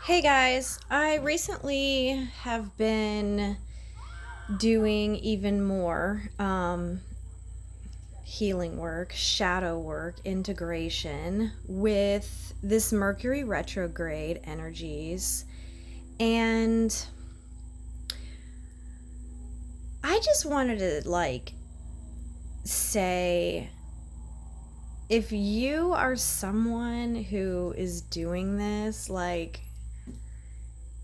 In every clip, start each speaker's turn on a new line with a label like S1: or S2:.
S1: Hey guys, I recently have been doing even more healing work, shadow work, integration with this Mercury retrograde energies. And I just wanted to say, if you are someone who is doing this,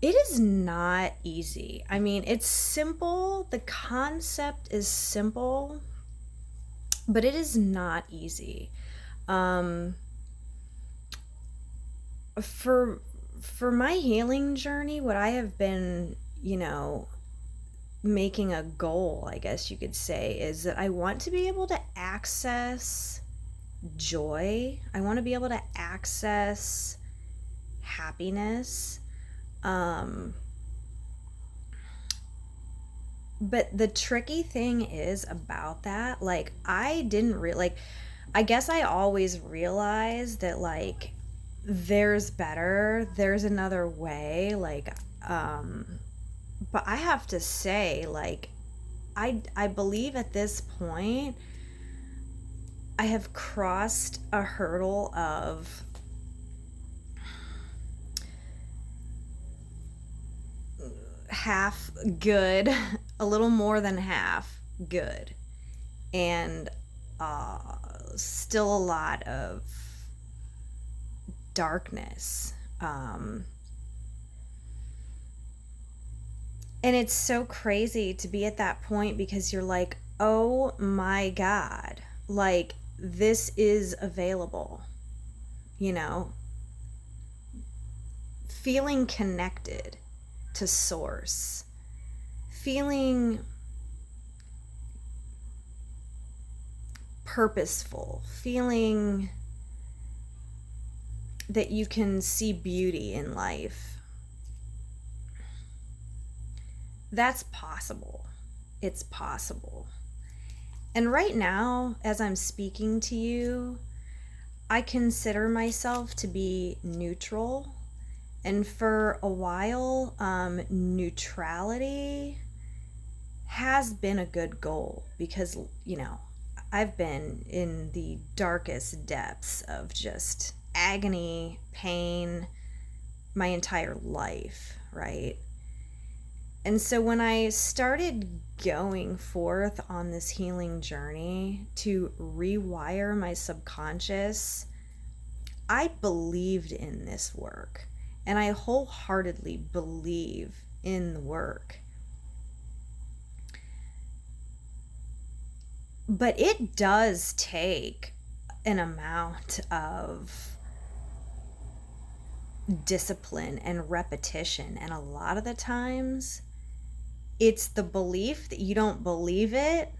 S1: it is not easy. I mean, it's simple. The concept is simple, but it is not easy. Um, for my healing journey, what I have been, making a goal, I guess you could say, is that I want to be able to access joy. I want to be able to access happiness. Um, But the tricky thing is about that, I guess I always realized that, there's better, there's another way, but I have to say, I believe at this point, I have crossed a hurdle of half good, a little more than half good, and still a lot of darkness. And it's so crazy to be at that point because you're like, oh my God, this is available, you know, feeling connected to source, feeling purposeful, feeling that you can see beauty in life. That's possible. It's possible. And right now, as I'm speaking to you, I consider myself to be neutral. And for a while, neutrality has been a good goal because, I've been in the darkest depths of just agony, pain, my entire life, right? And so when I started going forth on this healing journey to rewire my subconscious, I believed in this work. And I wholeheartedly believe in the work. But it does take an amount of discipline and repetition. And a lot of the times, it's the belief that you don't believe it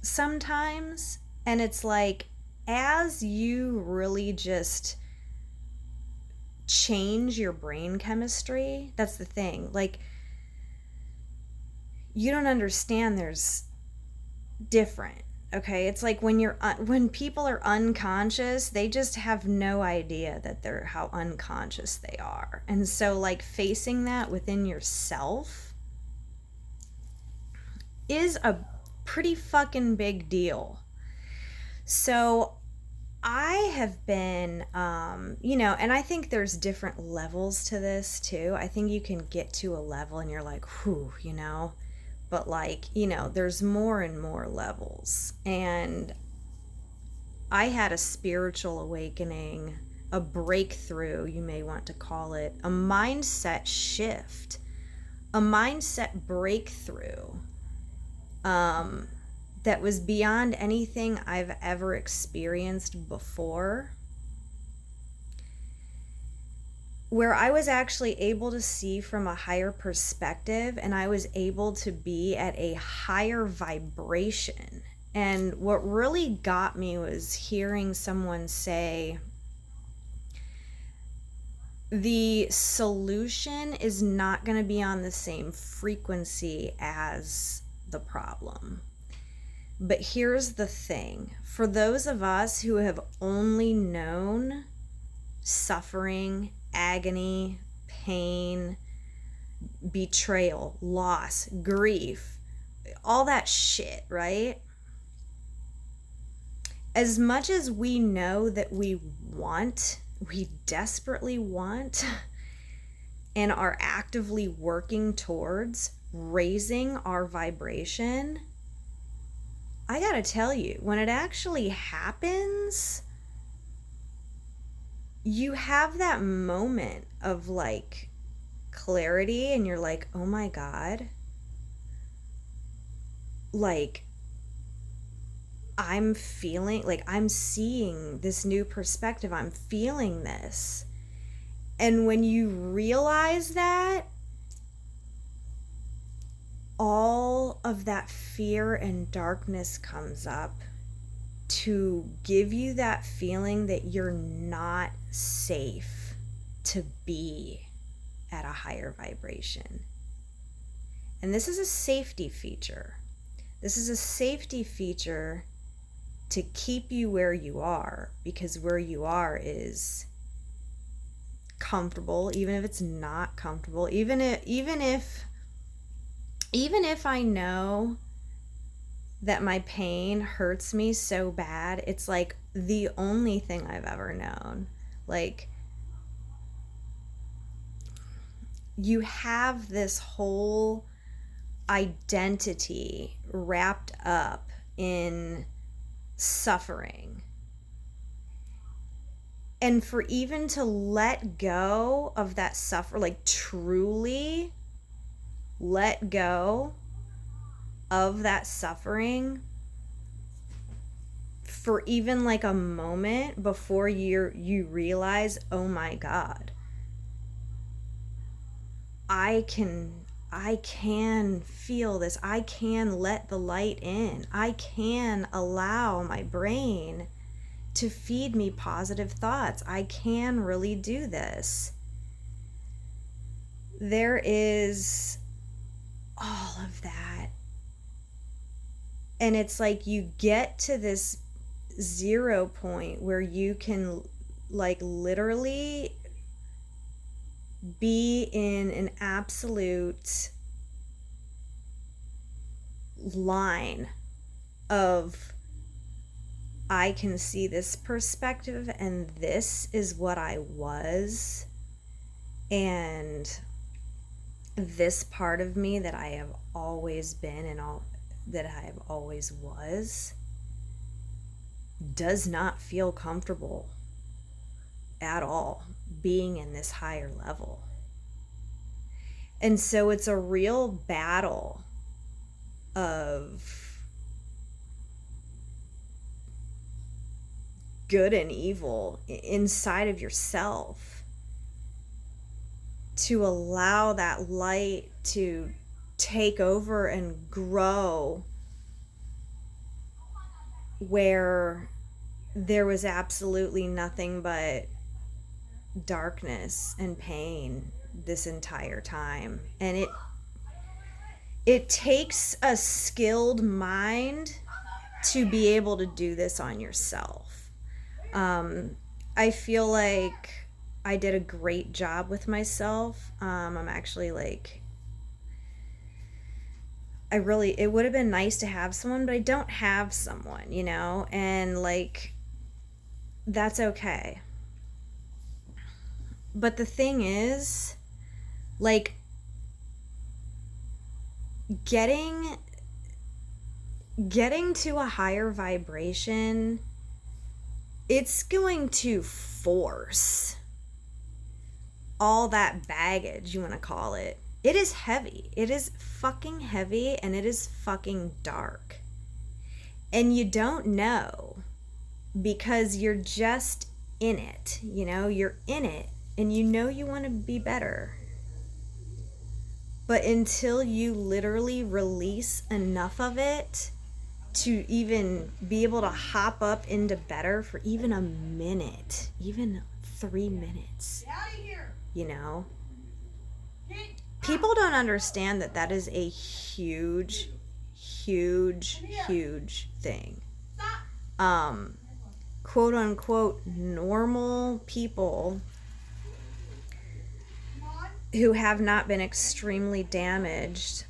S1: sometimes. And it's like, as you really just change your brain chemistry, that's the thing. You don't understand there's different. Okay, it's like when people are unconscious, they just have no idea that they're how unconscious they are. And so facing that within yourself is a pretty fucking big deal. So I have been, and I think there's different levels to this too. I think you can get to a level and you're like, whew, but there's more and more levels. And I had a spiritual awakening, a breakthrough, you may want to call it, a mindset shift, a mindset breakthrough that was beyond anything I've ever experienced before, where I was actually able to see from a higher perspective and I was able to be at a higher vibration. And what really got me was hearing someone say, the solution is not going to be on the same frequency as the problem. But here's the thing. For those of us who have only known suffering, agony, pain, betrayal, loss, grief, all that shit, right? As much as we know that we desperately want, and are actively working towards raising our vibration, I gotta tell you, when it actually happens, you have that moment of like clarity, and you're like, oh my God, like I'm feeling, like I'm seeing this new perspective, I'm feeling this. And when you realize that, all of that fear and darkness comes up to give you that feeling that you're not safe to be at a higher vibration. And this is a safety feature. This is a safety feature to keep you where you are, because where you are is comfortable, even if it's not comfortable, even if I know that my pain hurts me so bad, it's like the only thing I've ever known. Like, you have this whole identity wrapped up in suffering. And for even to let go of that suffer, like truly let go of that suffering for even like a moment before you realize, oh my God, I can feel this. I can let the light in. I can allow my brain to feed me positive thoughts. I can really do this. There is all of that. And it's like you get to this 0 point where you can like literally be in an absolute line of, I can see this perspective and this is what I was, and this part of me that I have always been and all that I have always was does not feel comfortable at all being in this higher level. And so it's a real battle of good and evil inside of yourself to allow that light to take over and grow where there was absolutely nothing but darkness and pain this entire time. And it takes a skilled mind to be able to do this on yourself. I feel like I did a great job with myself. I'm actually like, it would have been nice to have someone, but I don't have someone, you know, and like, that's okay. But the thing is, like, getting to a higher vibration, it's going to force all that baggage, you want to call it. It is heavy. It is fucking heavy, and it is fucking dark. And you don't know because you're just in it, you know, you're in it and you know you want to be better. But until you literally release enough of it to even be able to hop up into better for even a minute, even 3 minutes, you know, people don't understand that is a huge thing. quote unquote normal people who have not been extremely damaged,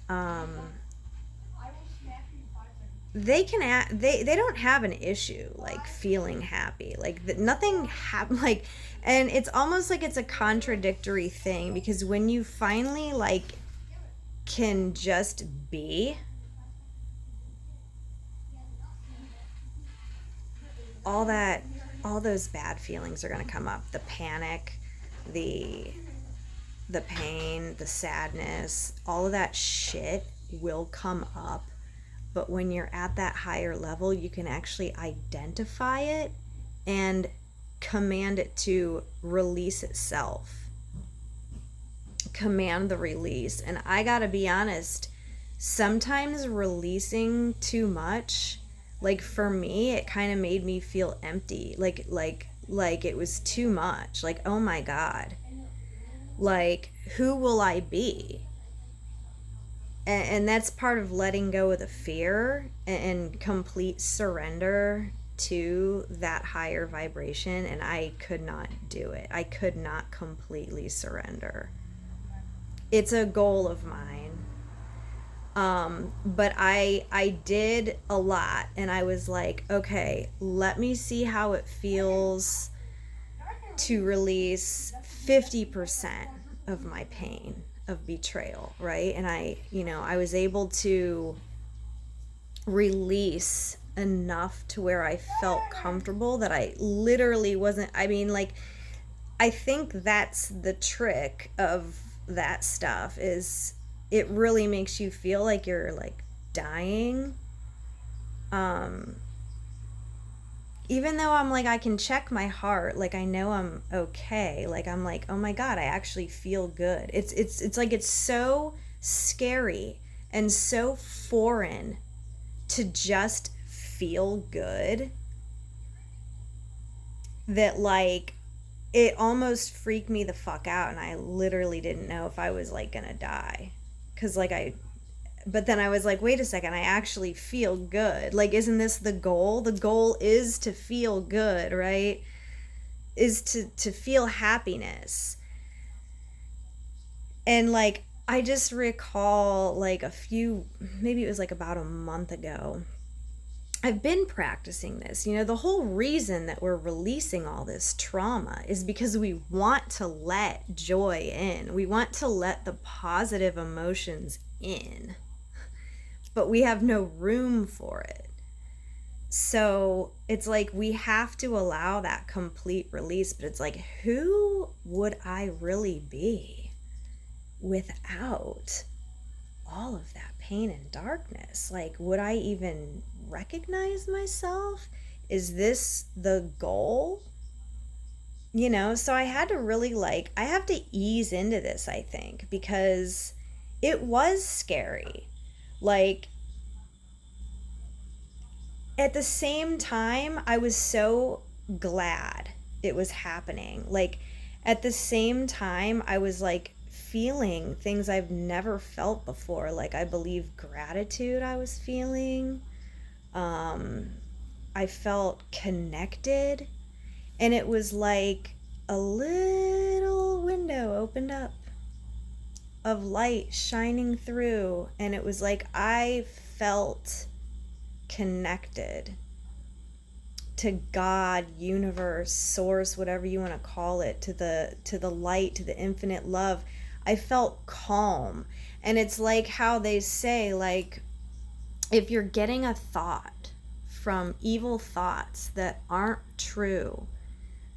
S1: they don't have an issue like feeling happy, like nothing like, and it's almost like it's a contradictory thing, because when you finally like can just be, all those bad feelings are going to come up, the panic, the the pain, the sadness, all of that shit will come up. But when you're at that higher level, you can actually identify it and command it to release itself. Command the release. And I gotta be honest, sometimes releasing too much, like for me, it kind of made me feel empty. Like it was too much. Like, oh my God. Like, who will I be? And that's part of letting go of the fear and complete surrender to that higher vibration. And I could not do it. I could not completely surrender. It's a goal of mine. But I did a lot, and I was like, okay, let me see how it feels to release 50% of my pain of betrayal, right? And I was able to release enough to where I felt comfortable that I literally wasn't, like, I think that's the trick of that stuff, is it really makes you feel like you're like dying. Even though I'm like, I can check my heart, like I know I'm okay, like I'm like, oh my God, I actually feel good. It's like, it's so scary and so foreign to just feel good that like it almost freaked me the fuck out, and I literally didn't know if I was like gonna die, because but then I was like, wait a second, I actually feel good. Like, isn't this the goal? The goal is to feel good, right? Is to feel happiness. And like, I just recall like maybe it was like about a month ago, I've been practicing this. The whole reason that we're releasing all this trauma is because we want to let joy in. We want to let the positive emotions in. But we have no room for it. So it's like we have to allow that complete release. But it's like, who would I really be without all of that pain and darkness? Like, would I even recognize myself? Is this the goal? So I had to really I have to ease into this, I think, because it was scary. Like, at the same time, I was so glad it was happening. Like, at the same time, I was like feeling things I've never felt before. Like, I believe gratitude I was feeling. I felt connected, and it was like a little window opened up of light shining through, and it was like I felt connected to God, universe, source, whatever you want to call it, to the light, to the infinite love. I felt calm. And it's like how they say, like, if you're getting a thought from evil thoughts that aren't true,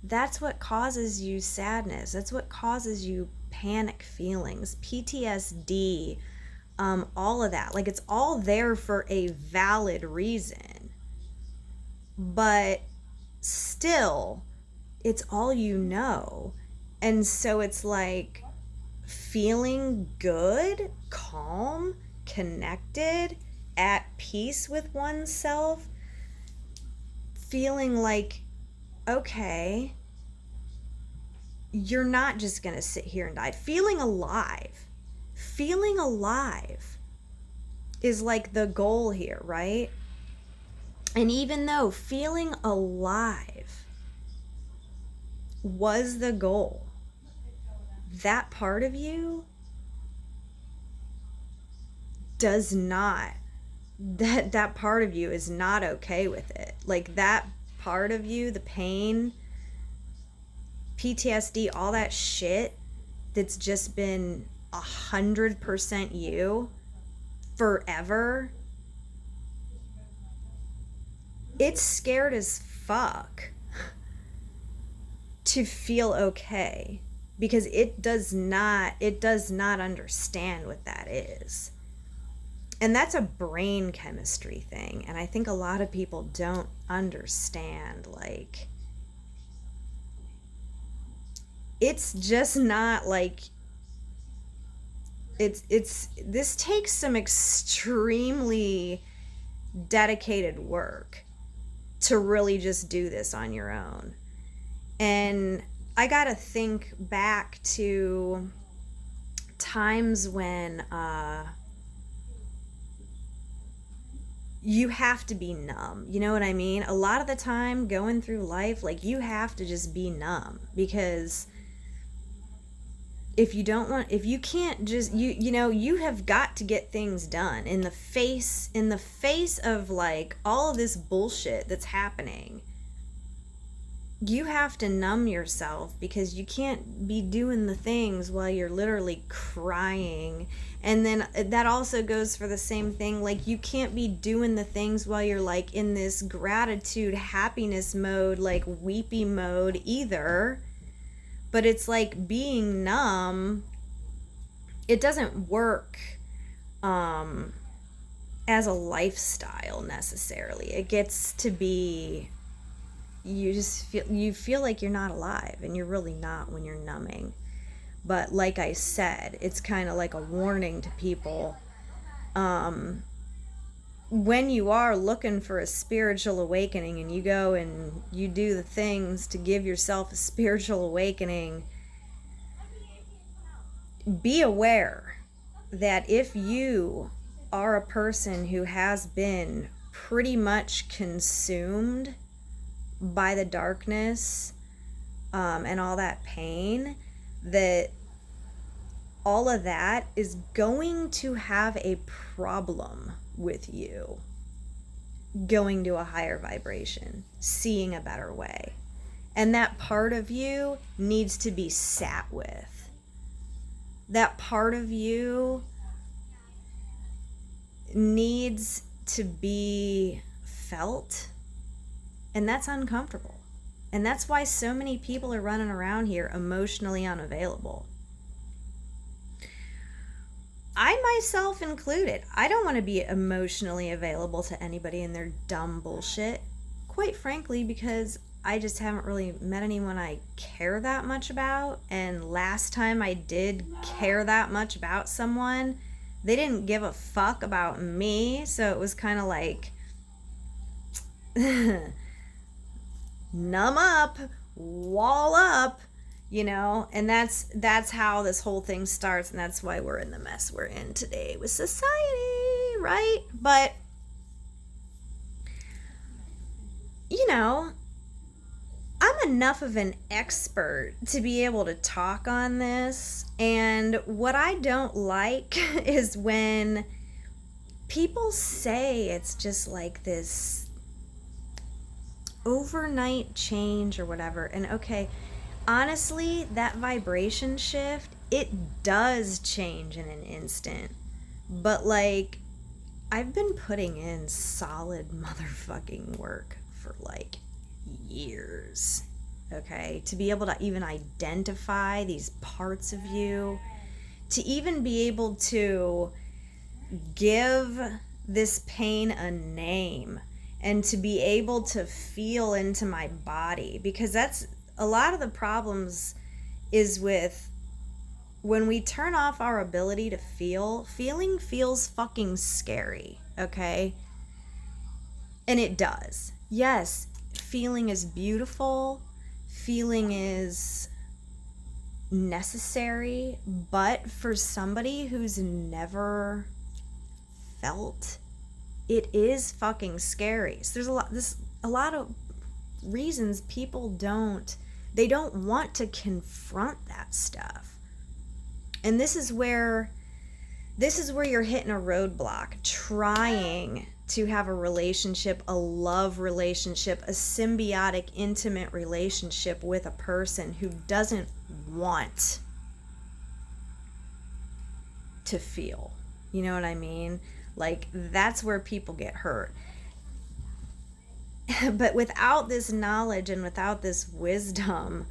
S1: that's what causes you sadness. That's what causes you panic feelings, PTSD, all of that. Like, it's all there for a valid reason. But still, it's all you know. And so it's like feeling good, calm, connected, at peace with oneself, feeling like, okay, you're not just going to sit here and die. Feeling alive. Feeling alive is like the goal here, right? And even though feeling alive was the goal, that part of you does not, that part of you is not okay with it. Like that part of you, the pain, PTSD, all that shit that's just been 100% you forever, it's scared as fuck to feel okay, because it does not understand what that is. And that's a brain chemistry thing, and I think a lot of people don't understand, like, it's just not like, this takes some extremely dedicated work to really just do this on your own. And I gotta think back to times when you have to be numb. You know what I mean? A lot of the time going through life, like, you have to just be numb, because if you can't just, you know, you have got to get things done in the face of like all of this bullshit that's happening. You have to numb yourself, because you can't be doing the things while you're literally crying. And then that also goes for the same thing, like, you can't be doing the things while you're like in this gratitude, happiness mode, like weepy mode either. But it's like being numb, it doesn't work as a lifestyle necessarily. It gets to be, you feel like you're not alive, and you're really not when you're numbing. But like I said, it's kind of like a warning to people. When you are looking for a spiritual awakening, and you go and you do the things to give yourself a spiritual awakening, be aware that if you are a person who has been pretty much consumed by the darkness and all that pain, that all of that is going to have a problem with you going to a higher vibration, seeing a better way. And that part of you needs to be sat with. That part of you needs to be felt, and that's uncomfortable. And that's why so many people are running around here emotionally unavailable. I myself included. I don't want to be emotionally available to anybody in their dumb bullshit. Quite frankly, because I just haven't really met anyone I care that much about. And last time I did care that much about someone, they didn't give a fuck about me. So it was kind of like, numb up, wall up. You know, and that's how this whole thing starts, and that's why we're in the mess we're in today with society, right? But, you know, I'm enough of an expert to be able to talk on this, and what I don't like is when people say it's just like this overnight change or whatever. And okay, honestly, that vibration shift, it does change in an instant. But like, I've been putting in solid motherfucking work for like years, okay? To be able to even identify these parts of you, to even be able to give this pain a name, and to be able to feel into my body, because that's a lot of the problems is with when we turn off our ability to feel. Feeling feels fucking scary, okay? And it does. Yes, feeling is beautiful. Feeling is necessary. But for somebody who's never felt it is fucking scary. So there's a lot of reasons people don't want to confront that stuff. And this is where you're hitting a roadblock, trying to have a relationship, a love relationship, a symbiotic, intimate relationship with a person who doesn't want to feel. You know what I mean? Like, that's where people get hurt. But without this knowledge and without this wisdom,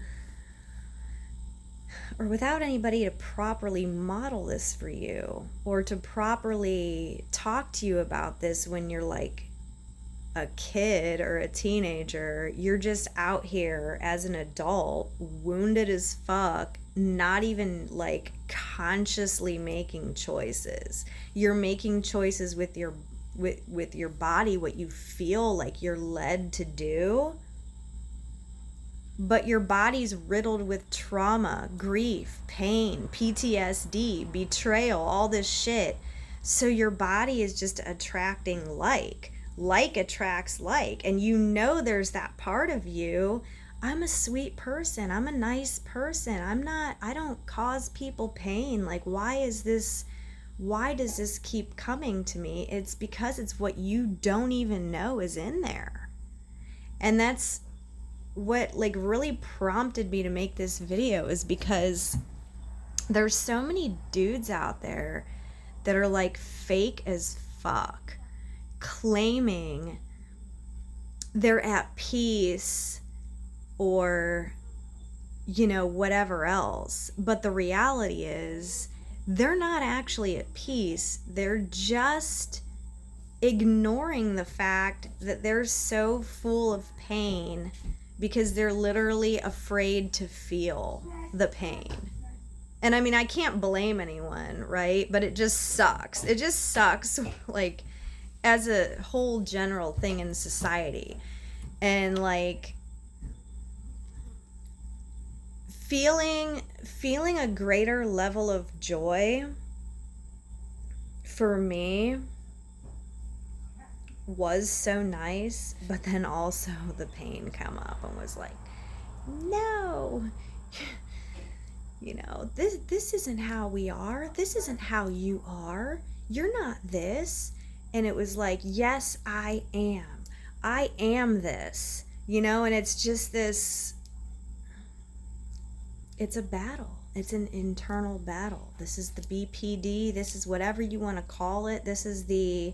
S1: or without anybody to properly model this for you, or to properly talk to you about this when you're like a kid or a teenager, you're just out here as an adult, wounded as fuck, not even like consciously making choices. You're making choices with your body, what you feel like you're led to do. But your body's riddled with trauma, grief, pain, PTSD, betrayal, all this shit. So your body is just attracting like attracts like. And you know there's that part of you. I'm a sweet person. I'm a nice person. I don't cause people pain. Like, why does this keep coming to me? It's because it's what you don't even know is in there. And that's what like really prompted me to make this video, is because there's so many dudes out there that are like fake as fuck, claiming they're at peace or, you know, whatever else. But the reality is they're not actually at peace. They're just ignoring the fact that they're so full of pain because they're literally afraid to feel the pain. And I mean, I can't blame anyone, right? But it just sucks. It just sucks, like, as a whole general thing in society. And like, feeling a greater level of joy for me was so nice, but then also the pain come up and was like, no, you know, this isn't how we are. This isn't how you are. You're not this. And it was like, yes, I am this, you know. And it's just this, it's a battle. It's an internal battle. This is the BPD. This is whatever you want to call it. This is the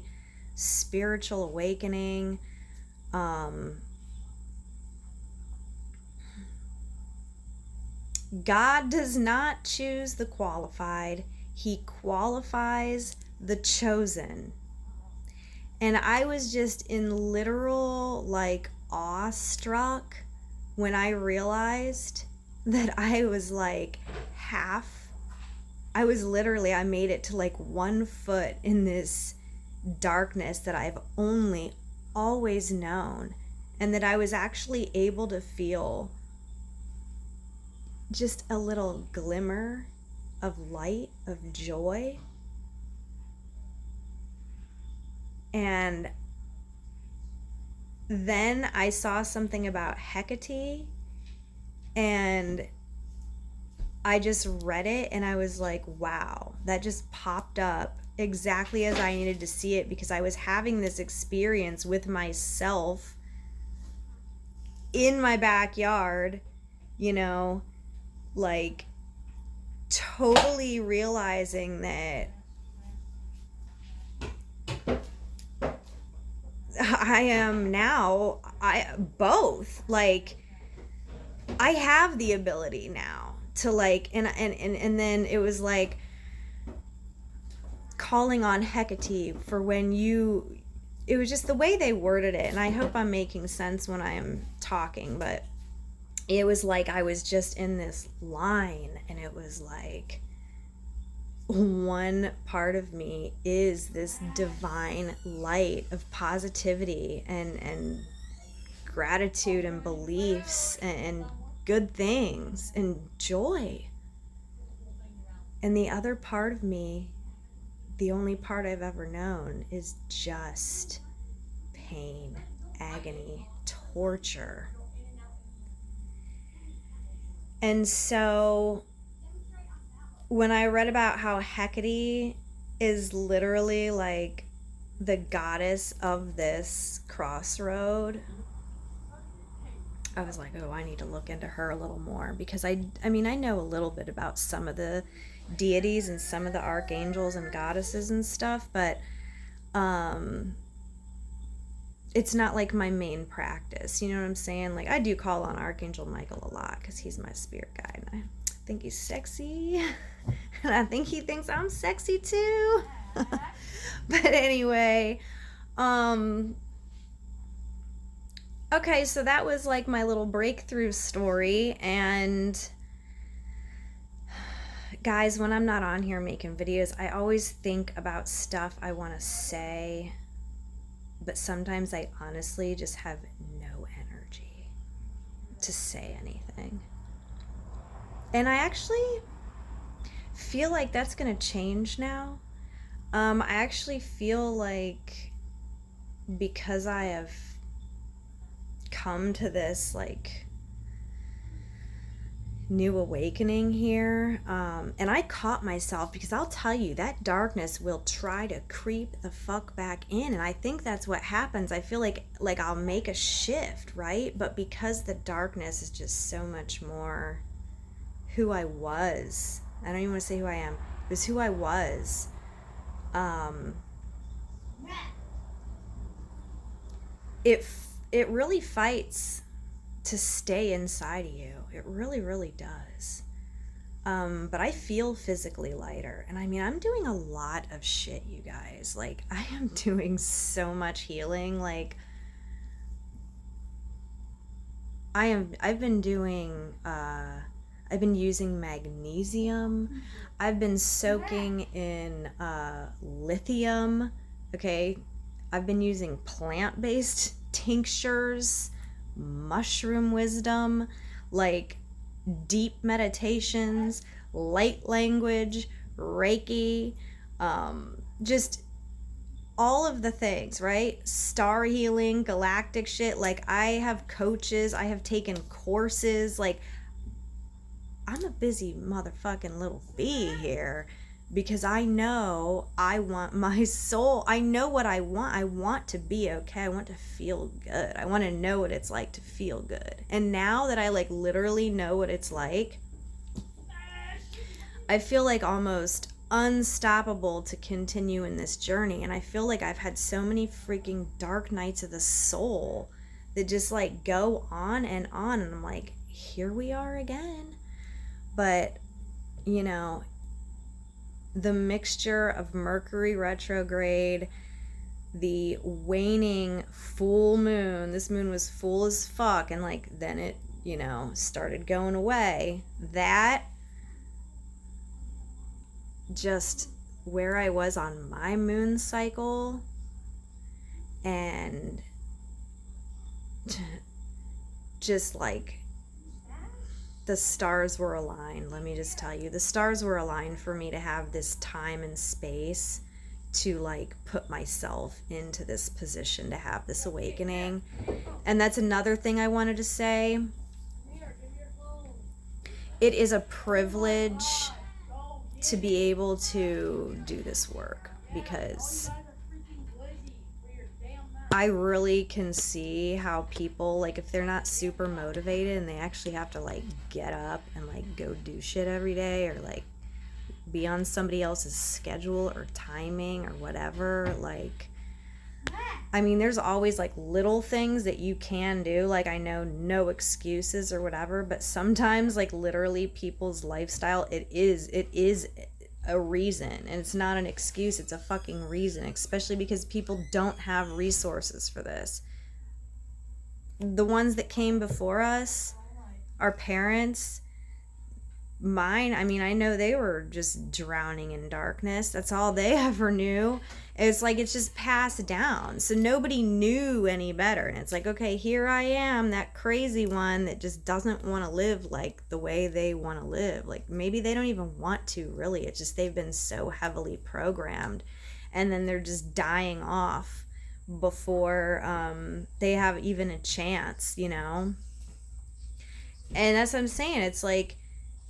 S1: spiritual awakening. God does not choose the qualified. He qualifies the chosen. And I was just in literal like awestruck when I realized that I was like I made it to like 1 foot in this darkness that I've always known, and that I was actually able to feel just a little glimmer of light, of joy. And then I saw something about Hecate, and I just read it, and I was like, wow, that just popped up exactly as I needed to see it, because I was having this experience with myself in my backyard, you know, like totally realizing that I am now, both, like, I have the ability now to like, and then it was like calling on Hecate for when it was just the way they worded it, and I hope I'm making sense when I am talking, but it was like I was just in this line, and it was like one part of me is this divine light of positivity and gratitude and beliefs and good things and joy. And the other part of me, the only part I've ever known is just pain, agony, torture. And so when I read about how Hecate is literally like the goddess of this crossroad, I was like, oh, I need to look into her a little more, because I mean, I know a little bit about some of the deities and some of the archangels and goddesses and stuff, but it's not like my main practice. You know what I'm saying? Like, I do call on Archangel Michael a lot because he's my spirit guide, and I think he's sexy, and I think he thinks I'm sexy too. But anyway, okay, so that was like my little breakthrough story. And guys, when I'm not on here making videos, I always think about stuff I want to say, but sometimes I honestly just have no energy to say anything. And I actually feel like that's going to change now. I actually feel like, because I have come to this like new awakening here, and I caught myself, because I'll tell you, that darkness will try to creep the fuck back in, and I think that's what happens. I feel like I'll make a shift, right? But because the darkness is just so much more who I was, I don't even want to say who I am, it was who I was. It really fights to stay inside of you. It really, really does. But I feel physically lighter. And I mean, I'm doing a lot of shit, you guys. Like, I am doing so much healing. Like, I've been using magnesium. I've been soaking in lithium. Okay. I've been using plant-based tinctures, mushroom wisdom, like deep meditations, light language, Reiki, just all of the things, right? Star healing, galactic shit. Like, I have coaches, I have taken courses. Like, I'm a busy motherfucking little bee here, because I know I want my soul. I know what I want. I want to be okay. I want to feel good. I want to know what it's like to feel good. And now that I like literally know what it's like, I feel like almost unstoppable to continue in this journey. And I feel like I've had so many freaking dark nights of the soul that just like go on. And I'm like, here we are again. But, you know, the mixture of Mercury retrograde, the waning full moon, this moon was full as fuck, and like then it, you know, started going away. That, just where I was on my moon cycle, and just like the stars were aligned. Let me just tell you, the stars were aligned for me to have this time and space to like put myself into this position to have this awakening. And that's another thing I wanted to say. It is a privilege to be able to do this work, because I really can see how people, like, if they're not super motivated and they actually have to like get up and like go do shit every day, or like be on somebody else's schedule or timing or whatever, like, I mean, there's always like little things that you can do. Like, I know no excuses or whatever, but sometimes like literally people's lifestyle, it is a reason, and it's not an excuse, it's a fucking reason, especially because people don't have resources for this. The ones that came before us, our parents, mine, I mean, I know they were just drowning in darkness. That's all they ever knew. It's like it's just passed down. So nobody knew any better. And it's like, okay, here I am, that crazy one that just doesn't want to live like the way they want to live. Like maybe they don't even want to, really. It's just they've been so heavily programmed. And then they're just dying off before they have even a chance, you know? And that's what I'm saying. It's like,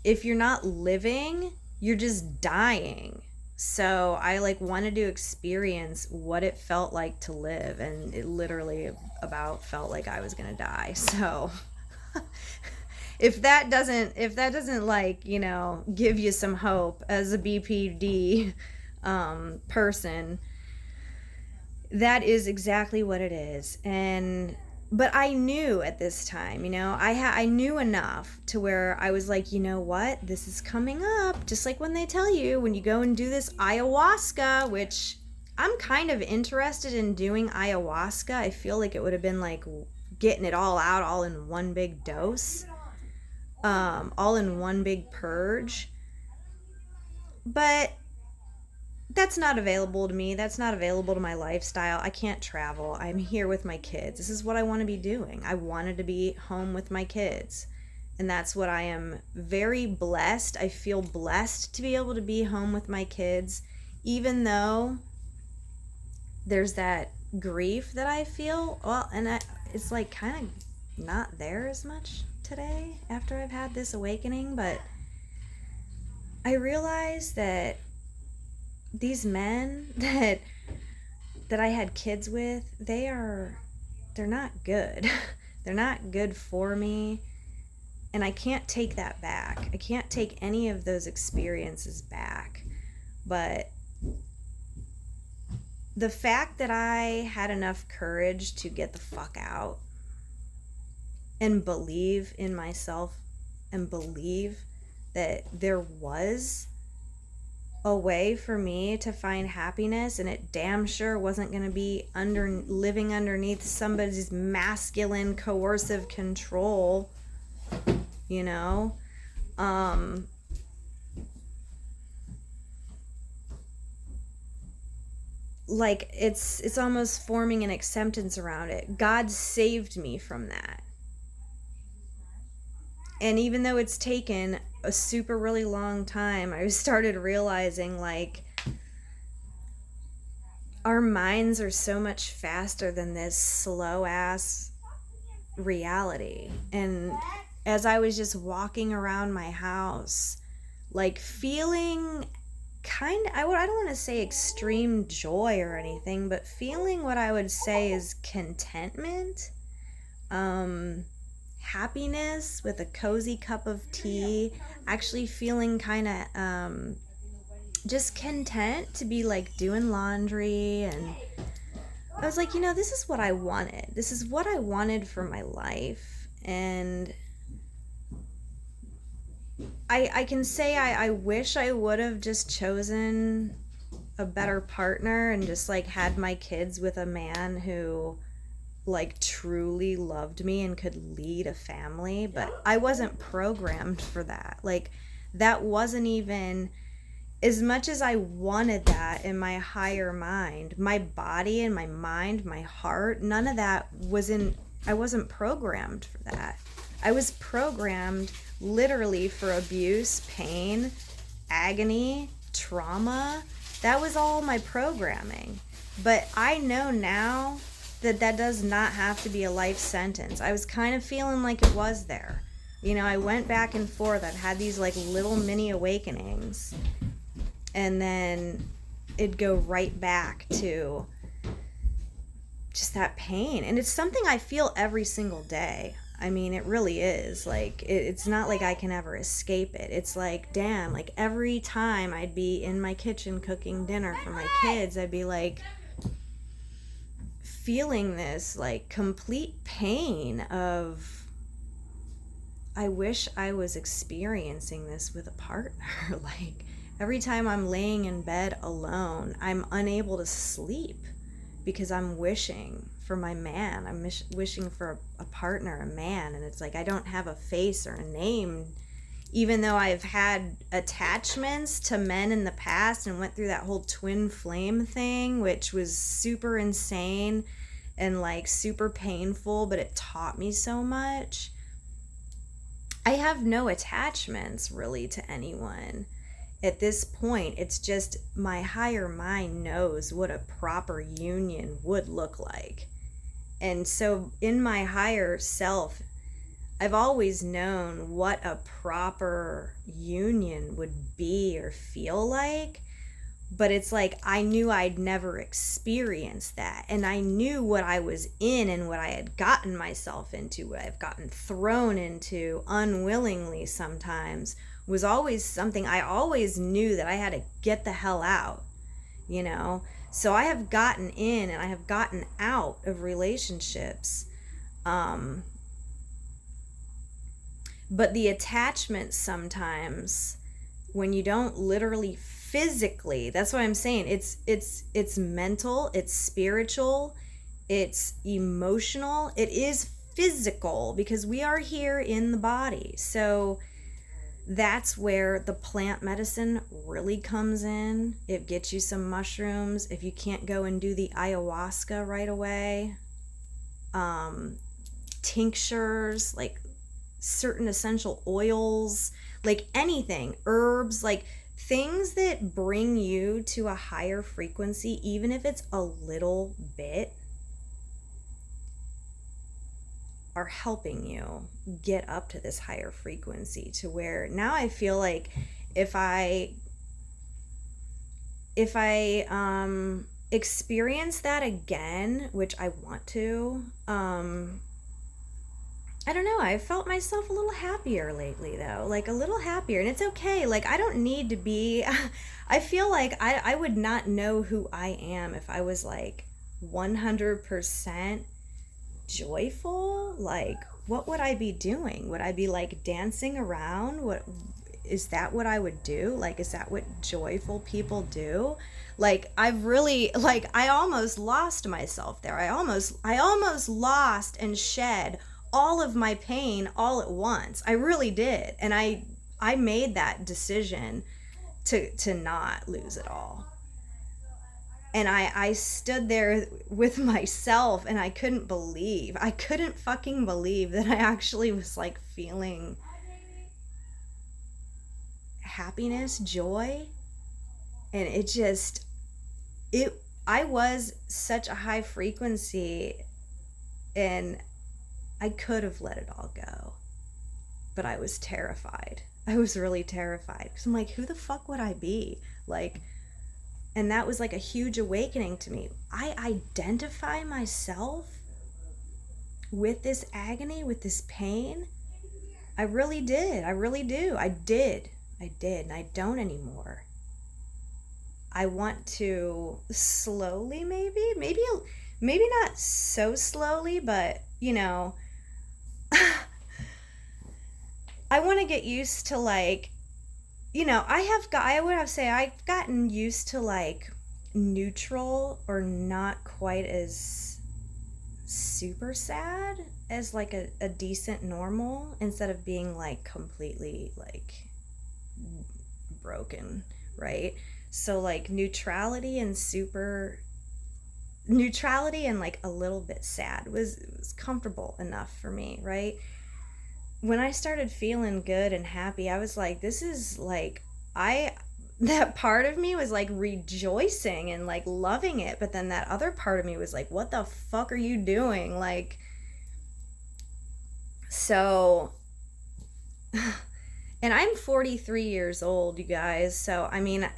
S1: if you're not living, you're just dying. So I like wanted to experience what it felt like to live, and it literally about felt like I was gonna die. So if that doesn't like, you know, give you some hope as a BPD person, that is exactly what it is. And but I knew at this time, you know, I knew enough to where I was like, you know what, this is coming up. Just like when they tell you when you go and do this ayahuasca, which I'm kind of interested in doing ayahuasca. I feel like it would have been like getting it all out all in one big dose, all in one big purge. But that's not available to me. That's not available to my lifestyle. I can't travel. I'm here with my kids. This is what I want to be doing. I wanted to be home with my kids. And that's what I am very blessed. I feel blessed to be able to be home with my kids, even though there's that grief that I feel. Well, and it's like kind of not there as much today after I've had this awakening, but I realized that these men that I had kids with, they're not good. They're not good for me, and I can't take that back. I can't take any of those experiences back. But the fact that I had enough courage to get the fuck out and believe in myself and believe that there was a way for me to find happiness, and it damn sure wasn't going to be living underneath somebody's masculine coercive control, you know. Like it's almost forming an acceptance around it. God saved me from that. And even though it's taken a super really long time, I started realizing like our minds are so much faster than this slow ass reality. And as I was just walking around my house, like feeling I don't want to say extreme joy or anything, but feeling what I would say is contentment, happiness with a cozy cup of tea, actually feeling kind of just content to be like doing laundry. And I was like, you know, this is what I wanted. This is what I wanted for my life. And I can say I wish I would have just chosen a better partner and just like had my kids with a man who like truly loved me and could lead a family, but I wasn't programmed for that. Like that wasn't even, as much as I wanted that in my higher mind, my body and my mind, my heart, none of that I wasn't programmed for that. I was programmed literally for abuse, pain, agony, trauma. That was all my programming. But I know now that does not have to be a life sentence. I was kind of feeling like it was there. You know, I went back and forth. I've had these like little mini awakenings. And then it'd go right back to just that pain. And it's something I feel every single day. I mean, it really is. Like, it's not like I can ever escape it. It's like, damn, like every time I'd be in my kitchen cooking dinner for my kids, I'd be like feeling this like complete pain of, I wish I was experiencing this with a partner. Like every time I'm laying in bed alone, I'm unable to sleep because I'm wishing for my man. I'm wishing for a partner, a man. And it's like I don't have a face or a name even though I've had attachments to men in the past and went through that whole twin flame thing, which was super insane and like super painful, but it taught me so much. I have no attachments really to anyone. At this point, it's just my higher mind knows what a proper union would look like. And so in my higher self, I've always known what a proper union would be or feel like, but it's like I knew I'd never experienced that. And I knew what I was in and what I had gotten myself into, what I've gotten thrown into unwillingly sometimes, was always something I always knew that I had to get the hell out, you know? So I have gotten in and I have gotten out of relationships. But the attachment sometimes, when you don't literally physically, that's what I'm saying, it's mental, it's spiritual, it's emotional, it is physical, because we are here in the body. So that's where the plant medicine really comes in. It gets you some mushrooms. If you can't go and do the ayahuasca right away, tinctures, like certain essential oils, like anything, herbs, like things that bring you to a higher frequency, even if it's a little bit, are helping you get up to this higher frequency, to where now I feel like if I experience that again, which I want to, I don't know, I felt myself a little happier lately though, like a little happier. And it's okay, like I don't need to be I feel like I would not know who I am if I was like 100% joyful. Like what would I be doing? Would I be like dancing around? What is that, what I would do? Like, is that what joyful people do? Like I've really, like I almost lost myself there. I almost lost and shed all of my pain all at once. I really did. And I made that decision to not lose it all. And I stood there with myself and I couldn't fucking believe that I actually was like feeling happiness, joy. And I was such a high frequency, and I could have let it all go, but I was terrified. I was really terrified because I'm like, who the fuck would I be? Like, and that was like a huge awakening to me. I identify myself with this agony, with this pain. I really did. I really do. I did. And I don't anymore. I want to slowly, maybe not so slowly, but you know, I want to get used to like, you know, I've gotten used to like neutral or not quite as super sad as like a decent normal, instead of being like completely like broken, right? So like neutrality and like a little bit sad was comfortable enough for me, right? When I started feeling good and happy, I was like, this is like, that part of me was like rejoicing and like loving it. But then that other part of me was like, what the fuck are you doing? Like, so, and I'm 43 years old, you guys. So, I mean,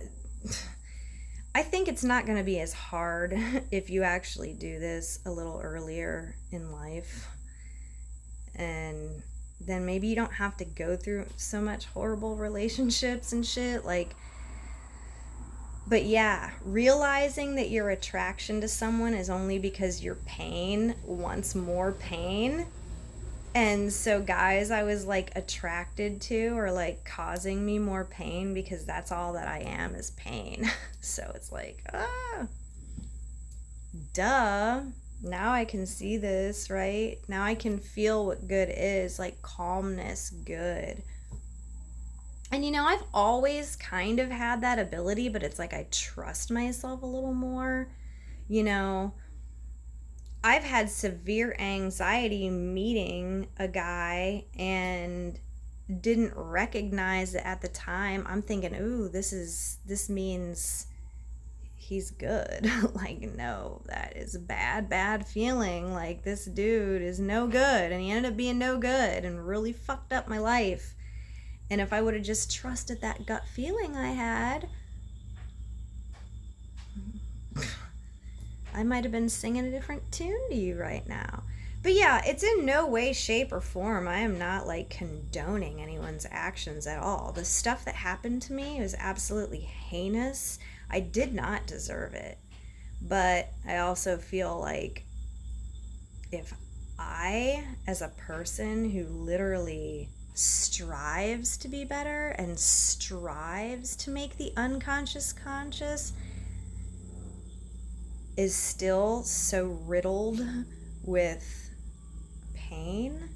S1: I think it's not going to be as hard if you actually do this a little earlier in life. And then maybe you don't have to go through so much horrible relationships and shit. Like, but yeah, realizing that your attraction to someone is only because your pain wants more pain. And so guys I was like attracted to are like causing me more pain, because that's all that I am, is pain. So it's like, duh. Now I can see this, right? Now I can feel what good is, like calmness, good. And I've always kind of had that ability, but it's like I trust myself a little more. You know, I've had severe anxiety meeting a guy and didn't recognize it at the time. I'm thinking, ooh, this means he's good. Like, no, that is a bad feeling. Like, this dude is no good. And he ended up being no good and really fucked up my life. And if I would have just trusted that gut feeling I had, I might have been singing a different tune to you right now. But yeah, it's in no way, shape, or form. I am not like condoning anyone's actions at all. The stuff that happened to me was absolutely heinous. I did not deserve it. But I also feel like if I, as a person who literally strives to be better and strives to make the unconscious conscious, is still so riddled with pain,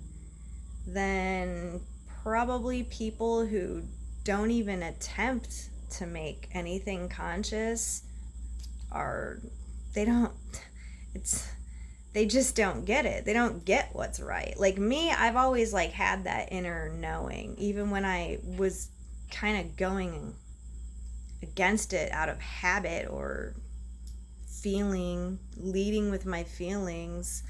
S1: then probably people who don't even attempt to make anything conscious are, they don't, it's, they just don't get it. They don't get what's right. Like me, I've always like had that inner knowing, even when I was kind of going against it out of habit or leading with my feelings.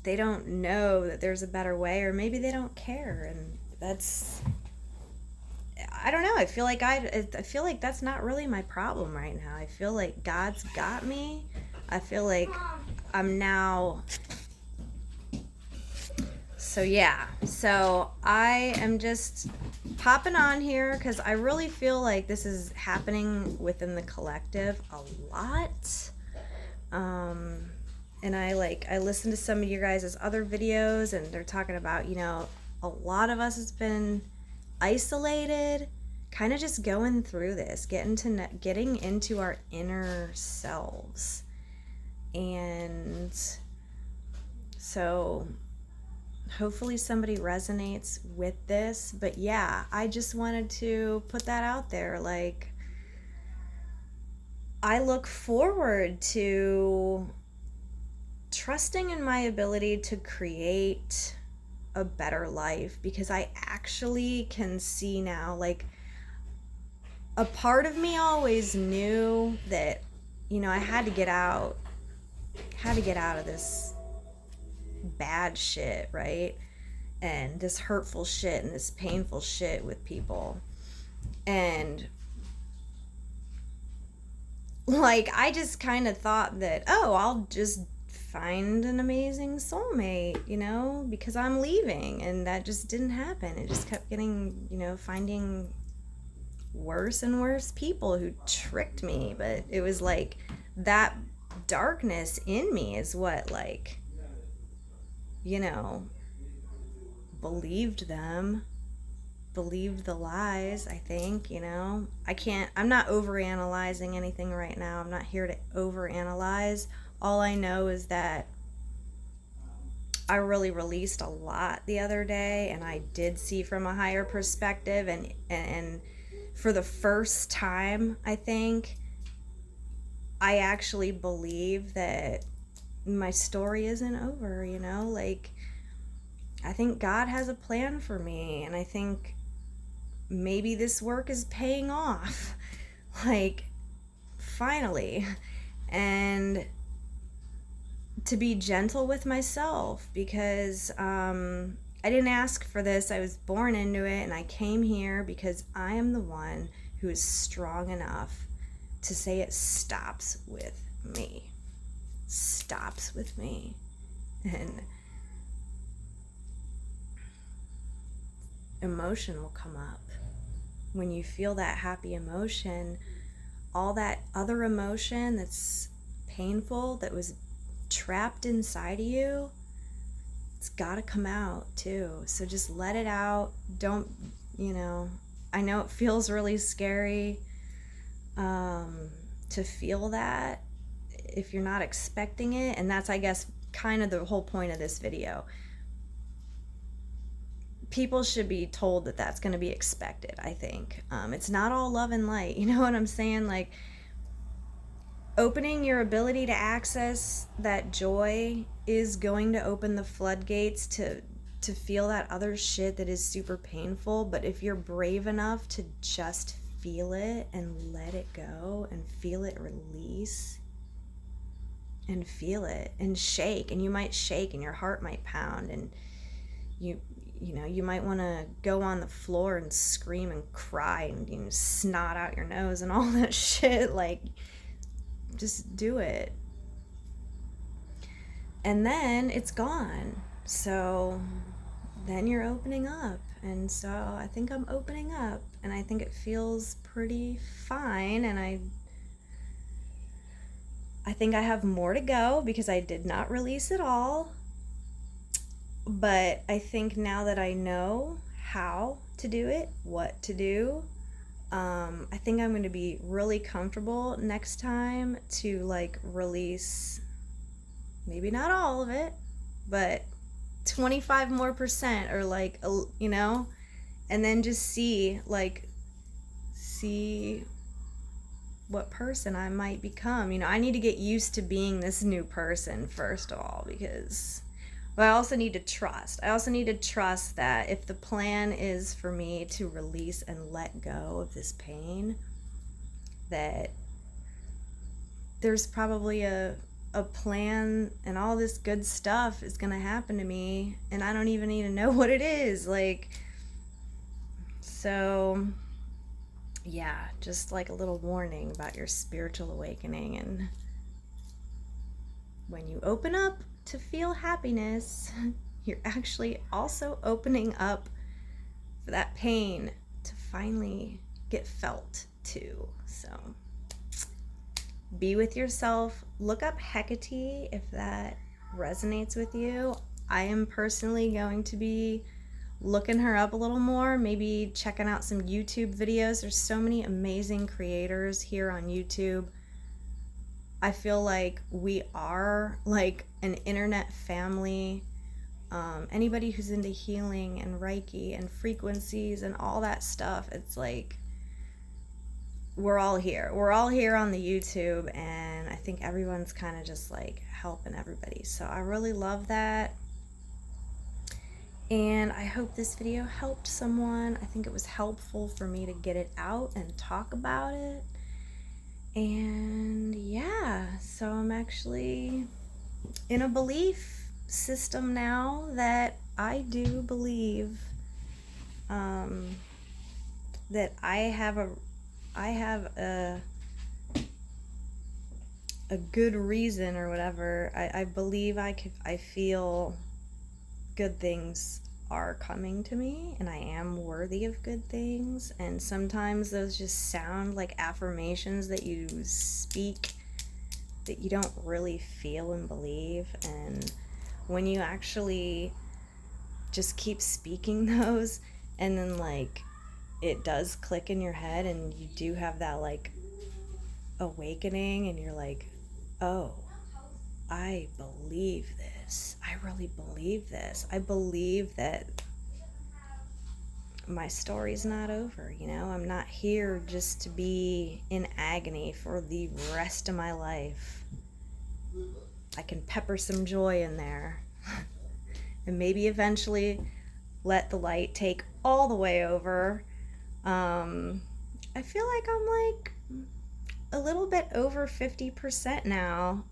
S1: They don't know that there's a better way, or maybe they don't care, and that's, I don't know. I feel like that's not really my problem right now. I feel like God's got me. I feel like I'm now. So yeah, so I am just popping on here because I really feel like this is happening within the collective a lot. And I listened to some of your guys' other videos, and they're talking about, a lot of us has been isolated, kind of just going through this, getting into our inner selves. And so hopefully somebody resonates with this. But yeah, I just wanted to put that out there. Like, I look forward to trusting in my ability to create a better life, because I actually can see now, like, a part of me always knew that, I had to get out of this bad shit, right? And this hurtful shit and this painful shit with people. And like, I just kind of thought that, oh, I'll just find an amazing soulmate, because I'm leaving. And that just didn't happen. It just kept getting, finding worse and worse people who tricked me. But it was like that darkness in me is what, like, believed the lies, I think. I'm not overanalyzing anything right now. I'm not here to overanalyze. All I know is that I really released a lot the other day, and I did see from a higher perspective, and for the first time, I think, I actually believe that my story isn't over, like, I think God has a plan for me, and I think maybe this work is paying off, like, finally. And to be gentle with myself, because I didn't ask for this. I was born into it, and I came here because I am the one who is strong enough to say it stops with me. Stops with me. And emotion will come up. When you feel that happy emotion, all that other emotion that's painful, that was trapped inside of you, it's got to come out too. So just let it out. Don't, I know it feels really scary to feel that if you're not expecting it. And that's, I guess, kind of the whole point of this video. People should be told that that's going to be expected, I think. It's not all love and light, you know what I'm saying? Like, opening your ability to access that joy is going to open the floodgates to feel that other shit that is super painful. But if you're brave enough to just feel it and let it go and feel it release and feel it and shake, and you might shake and your heart might pound, and you might want to go on the floor and scream and cry and snot out your nose and all that shit. Like, just do it. And then it's gone. So then you're opening up. And so I think I'm opening up, and I think it feels pretty fine. And I think I have more to go because I did not release it all. But I think now that I know how to do it, what to do, I think I'm going to be really comfortable next time to like release, maybe not all of it, but 25% more, or like, and then just see what person I might become. I need to get used to being this new person, first of all, but I also need to trust. I also need to trust that if the plan is for me to release and let go of this pain, that there's probably a plan, and all this good stuff is going to happen to me, and I don't even need to know what it is. So yeah, just like a little warning about your spiritual awakening. And when you open up to feel happiness, you're actually also opening up for that pain to finally get felt too. So be with yourself. Look up Hecate if that resonates with you. I am personally going to be looking her up a little more, maybe checking out some YouTube videos. There's so many amazing creators here on YouTube. I feel like we are like an internet family. Anybody who's into healing and Reiki and frequencies and all that stuff, it's like we're all here. We're all here on the YouTube, and I think everyone's kind of just like helping everybody. So I really love that. And I hope this video helped someone. I think it was helpful for me to get it out and talk about it. And yeah, so I'm actually in a belief system now that I do believe that I have a good reason or whatever. I believe I feel good things are coming to me, and I am worthy of good things. And sometimes those just sound like affirmations that you speak that you don't really feel and believe. And when you actually just keep speaking those, and then like it does click in your head, and you do have that like awakening, and you're like, oh, I believe this. I really believe this. I believe that my story's not over, I'm not here just to be in agony for the rest of my life. I can pepper some joy in there and maybe eventually let the light take all the way over. I feel like I'm like a little bit over 50% now,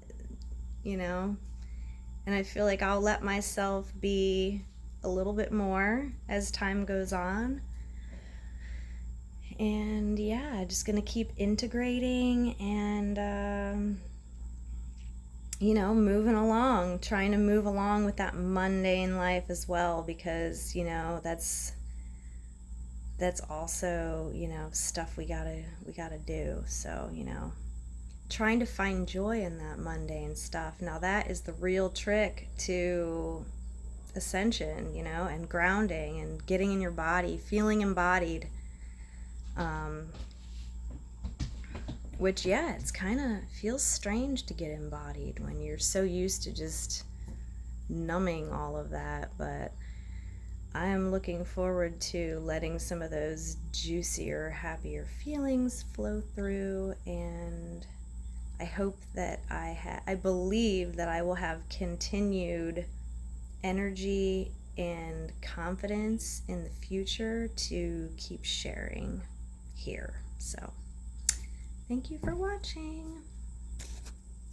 S1: and I feel like I'll let myself be a little bit more as time goes on. And yeah, just gonna keep integrating and moving along, trying to move along with that mundane life as well, because that's also stuff we gotta do. So trying to find joy in that mundane stuff. Now that is the real trick to ascension, and grounding and getting in your body, feeling embodied. Which, yeah, it's kind of feels strange to get embodied when you're so used to just numbing all of that, but I am looking forward to letting some of those juicier, happier feelings flow through, and I hope that I believe that I will have continued energy and confidence in the future to keep sharing here. So, thank you for watching.